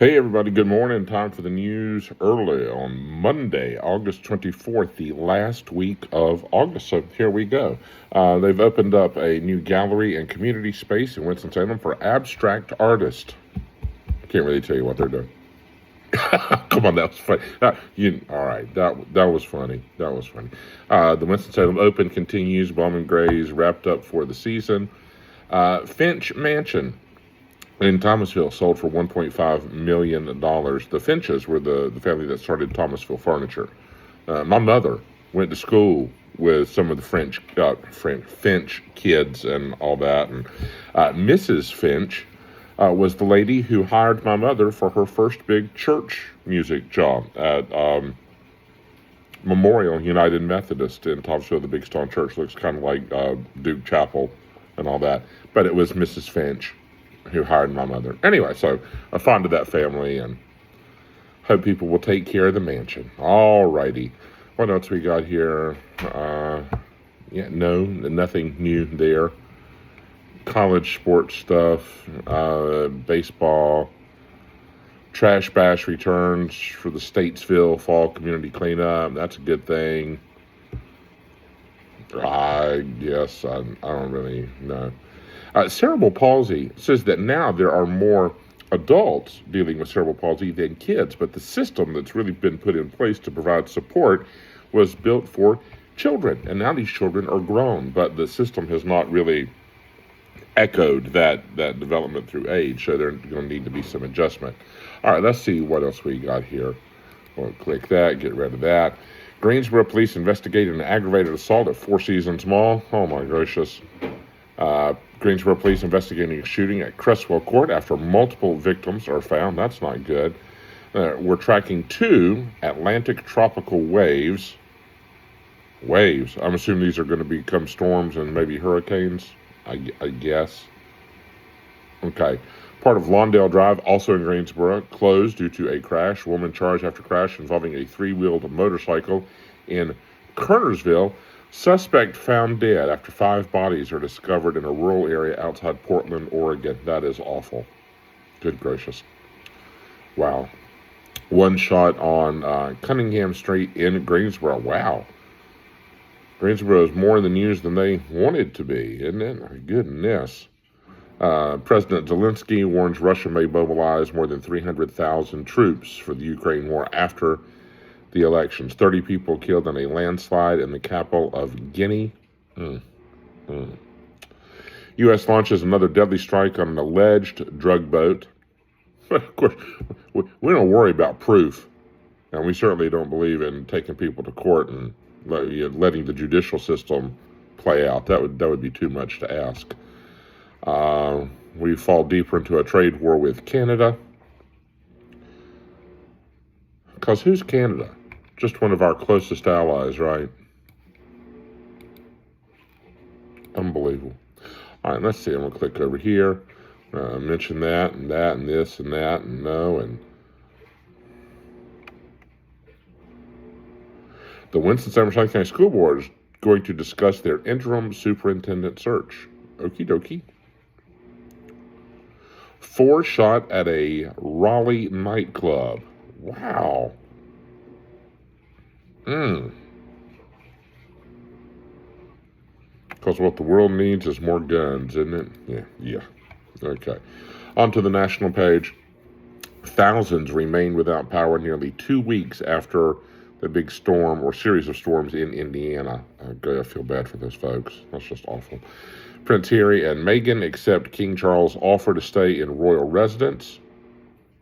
Hey everybody, good morning. Time for the news early on Monday, August 24th, the last week of August. So here we go. They've opened up a new gallery and community space in Winston-Salem for abstract artists. Can't really tell you what they're doing. Come on, that was funny. All right, that was funny. That was funny. The Winston-Salem Open continues. Bowman Gray's wrapped up for the season. Finch Mansion in Thomasville sold for $1.5 million. The Finches were the family that started Thomasville Furniture. My mother went to school with some of the Finch kids and all that. And Mrs. Finch was the lady who hired my mother for her first big church music job at Memorial United Methodist in Thomasville. The Big Stone Church looks kind of like Duke Chapel and all that. But it was Mrs. Finch who hired my mother. Anyway, so I'm fond of that family and hope people will take care of the mansion. All righty. What else we got here? Nothing new there. College sports stuff, baseball, Trash Bash returns for the Statesville Fall Community Cleanup. That's a good thing. I guess I don't really know. Cerebral palsy says that now there are more adults dealing with cerebral palsy than kids, but the system that's really been put in place to provide support was built for children, and now these children are grown, but the system has not really echoed that development through age, so there's going to need to be some adjustment. All right, let's see what else we got here. We'll click that, get rid of that. Greensboro police investigated an aggravated assault at Four Seasons Mall. Oh my gracious. Greensboro police investigating a shooting at Cresswell Court after multiple victims are found. That's not good. We're tracking 2 Atlantic tropical waves. Waves. I'm assuming these are going to become storms and maybe hurricanes, I guess. Okay. Part of Lawndale Drive, also in Greensboro, closed due to a crash. Woman charged after crash involving a 3-wheeled motorcycle in Kernersville. Suspect found dead after 5 bodies are discovered in a rural area outside Portland, Oregon. That is awful. Good gracious. Wow. One shot on Cunningham Street in Greensboro. Wow. Greensboro is more in the news than they wanted to be, isn't it? Goodness. President Zelensky warns Russia may mobilize more than 300,000 troops for the Ukraine war after the elections. 30 people killed in a landslide in the capital of Guinea. U.S. launches another deadly strike on an alleged drug boat. Of course, we don't worry about proof, and we certainly don't believe in taking people to court and letting the judicial system play out. That would be too much to ask. We fall deeper into a trade war with Canada. Because who's Canada? Just one of our closest allies, right? Unbelievable. All right, let's see. I'm going to click over here. Mention that and that and this and that and no. And the Winston-Salem County School Board is going to discuss their interim superintendent search. Okie dokie. 4 shot at a Raleigh nightclub. Wow. Because what the world needs is more guns, isn't it? Yeah. Okay. On to the national page. Thousands remain without power nearly 2 weeks after the big storm or series of storms in Indiana. I feel bad for those folks. That's just awful. Prince Harry and Meghan accept King Charles' offer to stay in royal residence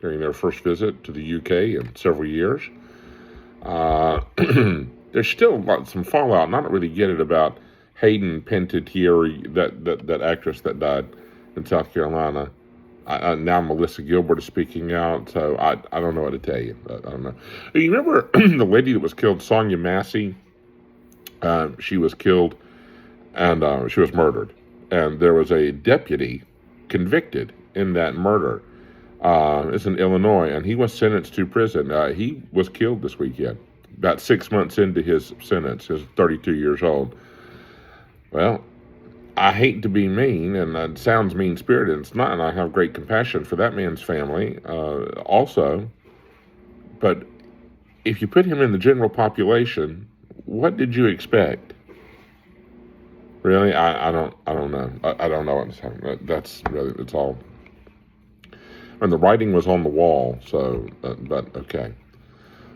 during their first visit to the UK in several years. There's still some fallout, and I don't really get it about Hayden Panettiere, that actress that died in South Carolina. Now Melissa Gilbert is speaking out, so I don't know what to tell you. I don't know. You remember the lady that was killed, Sonia Massey? She was killed, and she was murdered. And there was a deputy convicted in that murder. It's in Illinois, and he was sentenced to prison. He was killed this weekend, about 6 months into his sentence. He was 32 years old. Well, I hate to be mean, and it sounds mean-spirited. It's not, and I have great compassion for that man's family also. But if you put him in the general population, what did you expect? Really, I don't know. I don't know what's happening. That's really, it's all. And the writing was on the wall, so, but okay.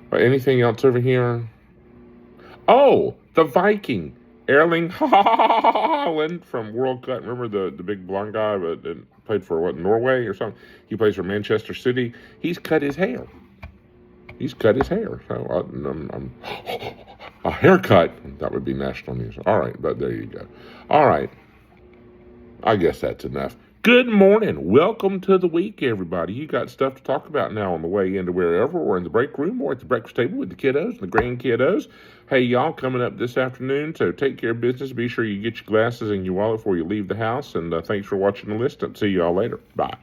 But anything else over here? Oh, the Viking, Erling Haaland from World Cup. Remember the big blonde guy that played for Norway or something? He plays for Manchester City. He's cut his hair. So a haircut, that would be national news. All right, but there you go. All right. I guess that's enough. Good morning. Welcome to the week, everybody. You got stuff to talk about now on the way into wherever, or in the break room, or at the breakfast table with the kiddos and the grandkiddos. Hey, y'all, coming up this afternoon, so take care of business. Be sure you get your glasses and your wallet before you leave the house, and thanks for watching the list. I'll see y'all later. Bye.